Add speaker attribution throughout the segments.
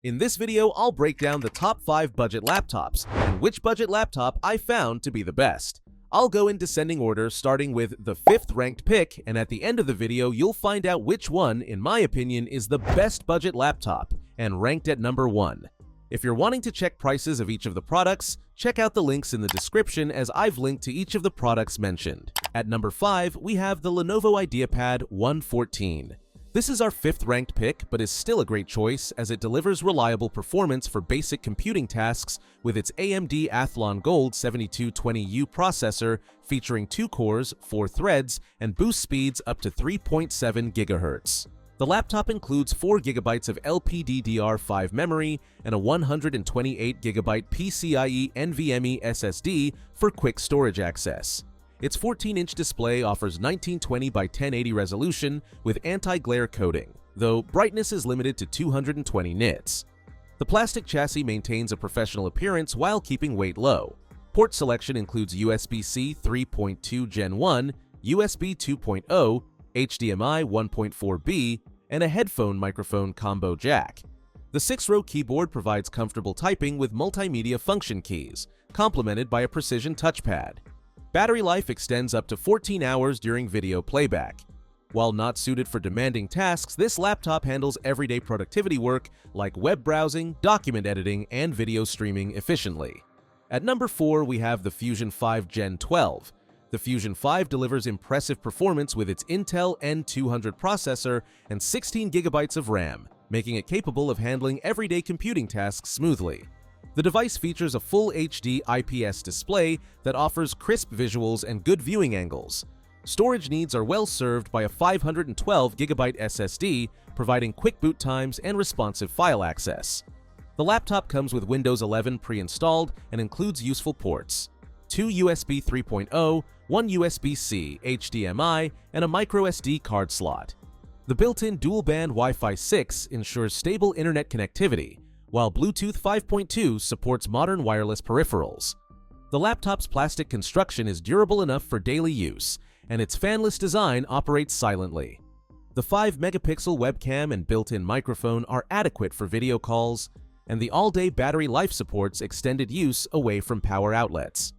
Speaker 1: In this video, I'll break down the top 5 budget laptops and which budget laptop I found to be the best. I'll go in descending order, starting with the 5th ranked pick, and at the end of the video, you'll find out which one, in my opinion, is the best budget laptop and ranked at number 1. If you're wanting to check prices of each of the products, check out the links in the description as I've linked to each of the products mentioned. At number 5, we have the Lenovo IdeaPad 114. This is our 5th ranked pick, but is still a great choice as it delivers reliable performance for basic computing tasks with its AMD Athlon Gold 7220U processor featuring 2 cores, 4 threads, and boost speeds up to 3.7 GHz. The laptop includes 4 GB of LPDDR5 memory and a 128 GB PCIe NVMe SSD for quick storage access. Its 14-inch display offers 1920 by 1080 resolution with anti-glare coating, though brightness is limited to 220 nits. The plastic chassis maintains a professional appearance while keeping weight low. Port selection includes USB-C 3.2 Gen 1, USB 2.0, HDMI 1.4b, and a headphone microphone combo jack. The 6-row keyboard provides comfortable typing with multimedia function keys, complemented by a precision touchpad. Battery life extends up to 14 hours during video playback. While not suited for demanding tasks, this laptop handles everyday productivity work like web browsing, document editing, and video streaming efficiently. At number 4, we have the Fusion5 Gen13. The Fusion 5 delivers impressive performance with its Intel N200 processor and 16 GB of RAM, making it capable of handling everyday computing tasks smoothly. The device features a full HD IPS display that offers crisp visuals and good viewing angles. Storage needs are well served by a 512 GB SSD, providing quick boot times and responsive file access. The laptop comes with Windows 11 pre-installed and includes useful ports: 2 USB 3.0, 1 USB-C, HDMI, and a microSD card slot. The built-in dual-band Wi-Fi 6 ensures stable internet connectivity, while Bluetooth 5.2 supports modern wireless peripherals. The laptop's plastic construction is durable enough for daily use, and its fanless design operates silently. The 5-megapixel webcam and built-in microphone are adequate for video calls, and the all-day battery life supports extended use away from power outlets.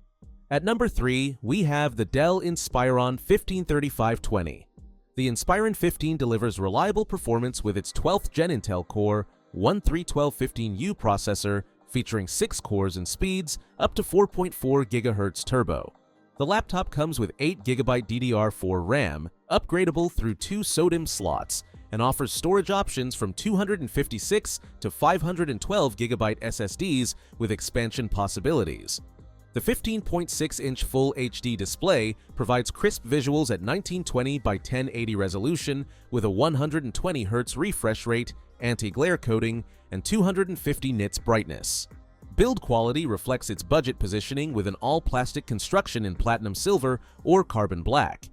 Speaker 1: At number 3, we have the Dell Inspiron 153520. The Inspiron 15 delivers reliable performance with its 12th Gen Intel Core 131215U processor featuring 6 cores and speeds up to 4.4 GHz turbo. The laptop comes with 8 GB DDR4 RAM, upgradable through 2 SODIMM slots, and offers storage options from 256 to 512 GB SSDs with expansion possibilities. The 15.6-inch Full HD display provides crisp visuals at 1920 by 1080 resolution with a 120 Hz refresh rate, anti-glare coating, and 250 nits brightness. Build quality reflects its budget positioning with an all-plastic construction in platinum silver or carbon black.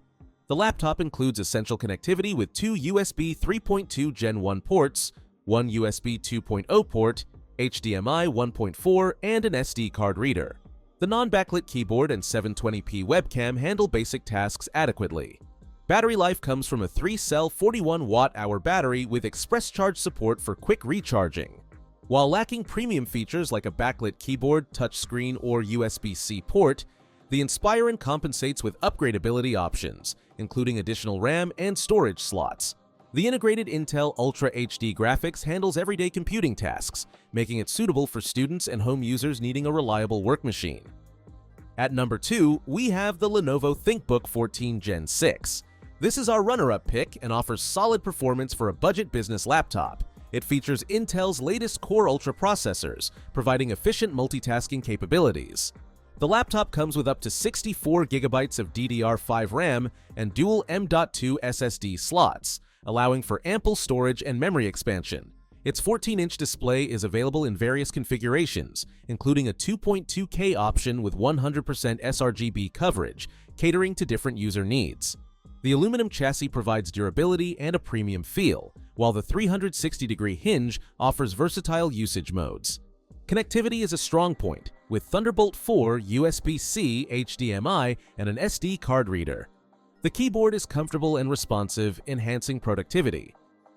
Speaker 1: The laptop includes essential connectivity with 2 USB 3.2 Gen 1 ports, 1 USB 2.0 port, HDMI 1.4, and an SD card reader. The non-backlit keyboard and 720p webcam handle basic tasks adequately. Battery life comes from a 3-cell 41 Wh battery with express charge support for quick recharging. While lacking premium features like a backlit keyboard, touchscreen, or USB-C port, the Inspiron compensates with upgradability options, including additional RAM and storage slots. The integrated Intel Ultra HD graphics handles everyday computing tasks, making it suitable for students and home users needing a reliable work machine. At number 2, we have the Lenovo ThinkBook 14 Gen 6. This is our runner-up pick and offers solid performance for a budget business laptop. It features Intel's latest Core Ultra processors, providing efficient multitasking capabilities. The laptop comes with up to 64 GB of DDR5 RAM and dual M.2 SSD slots, allowing for ample storage and memory expansion. Its 14-inch display is available in various configurations, including a 2.2K option with 100% sRGB coverage, catering to different user needs. The aluminum chassis provides durability and a premium feel, while the 360-degree hinge offers versatile usage modes. Connectivity is a strong point, with Thunderbolt 4, USB-C, HDMI, and an SD card reader. The keyboard is comfortable and responsive, enhancing productivity.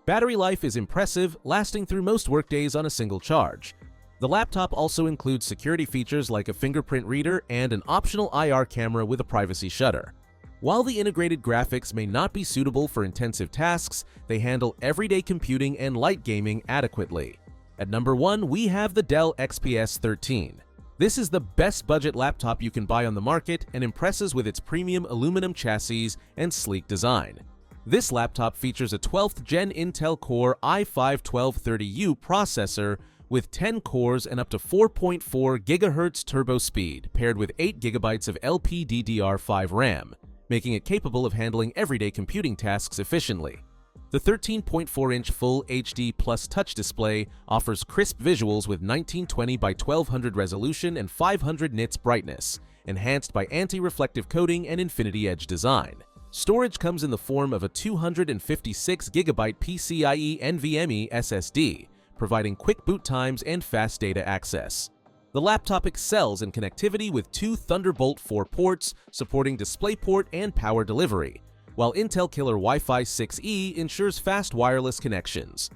Speaker 1: Battery life is impressive, lasting through most workdays on a single charge. The laptop also includes security features like a fingerprint reader and an optional IR camera with a privacy shutter. While the integrated graphics may not be suitable for intensive tasks, they handle everyday computing and light gaming adequately. At number 1, we have the Dell XPS 13. This is the best budget laptop you can buy on the market and impresses with its premium aluminum chassis and sleek design. This laptop features a 12th Gen Intel Core i5-1230U processor with 10 cores and up to 4.4 GHz turbo speed, paired with 8 GB of LPDDR5 RAM, making it capable of handling everyday computing tasks efficiently. The 13.4-inch Full HD Plus touch display offers crisp visuals with 1920 by 1200 resolution and 500 nits brightness, enhanced by anti-reflective coating and infinity edge design. Storage comes in the form of a 256 GB PCIe NVMe SSD, providing quick boot times and fast data access. The laptop excels in connectivity with 2 Thunderbolt 4 ports supporting DisplayPort and power delivery, while Intel Killer Wi-Fi 6E ensures fast wireless connections.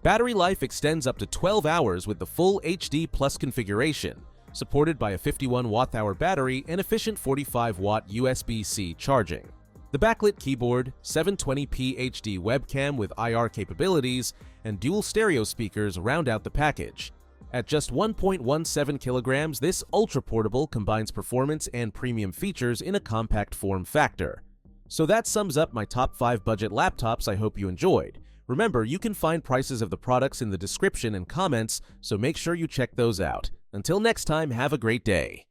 Speaker 1: Battery life extends up to 12 hours with the full HD Plus configuration, supported by a 51 watt-hour battery and efficient 45 watt USB-C charging. The backlit keyboard, 720p HD webcam with IR capabilities, and dual stereo speakers round out the package. At just 1.17 kilograms, this ultra-portable combines performance and premium features in a compact form factor. So that sums up my top 5 budget laptops I hope you enjoyed. Remember, you can find prices of the products in the description and comments, so make sure you check those out. Until next time, have a great day.